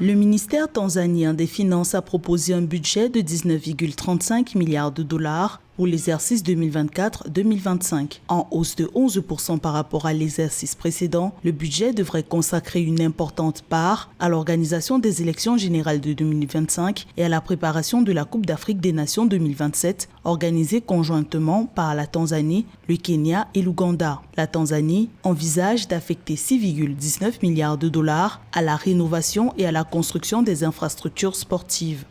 Le ministère tanzanien des Finances a proposé un budget de 19,35 milliards de dollars pour l'exercice 2024-2025. En hausse de 11% par rapport à l'exercice précédent, le budget devrait consacrer une importante part à l'organisation des élections générales de 2025 et à la préparation de la Coupe d'Afrique des Nations 2027, organisée conjointement par la Tanzanie, le Kenya et l'Ouganda. La Tanzanie envisage d'affecter 6,19 milliards de dollars à la rénovation et à la construction des infrastructures sportives.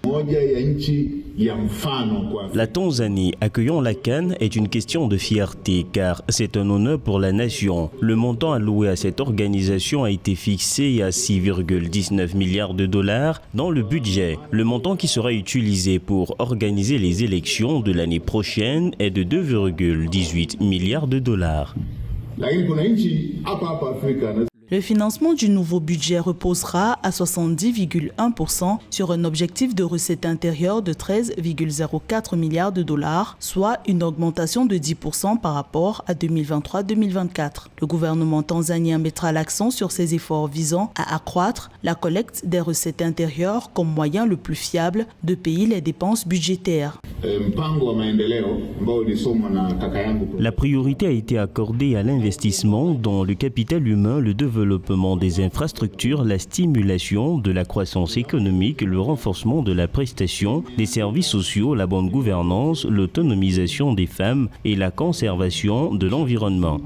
La Tanzanie accueillant la CAN est une question de fierté car c'est un honneur pour la nation. Le montant alloué à cette organisation a été fixé à 6,19 milliards de dollars dans le budget. Le montant qui sera utilisé pour organiser les élections de l'année prochaine est de 2,18 milliards de dollars. Le financement du nouveau budget reposera à 70,1% sur un objectif de recettes intérieures de 13,04 milliards de dollars, soit une augmentation de 10% par rapport à 2023-2024. Le gouvernement tanzanien mettra l'accent sur ses efforts visant à accroître la collecte des recettes intérieures comme moyen le plus fiable de payer les dépenses budgétaires. La priorité a été accordée à l'investissement dans le capital humain, le développement des infrastructures, la stimulation de la croissance économique, le renforcement de la prestation des services sociaux, la bonne gouvernance, l'autonomisation des femmes et la conservation de l'environnement.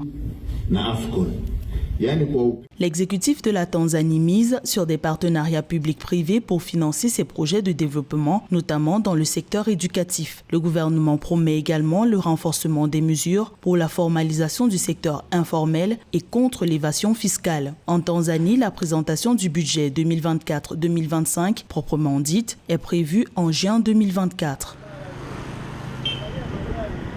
L'exécutif de la Tanzanie mise sur des partenariats publics-privés pour financer ses projets de développement, notamment dans le secteur éducatif. Le gouvernement promet également le renforcement des mesures pour la formalisation du secteur informel et contre l'évasion fiscale. En Tanzanie, la présentation du budget 2024-2025, proprement dite, est prévue en juin 2024.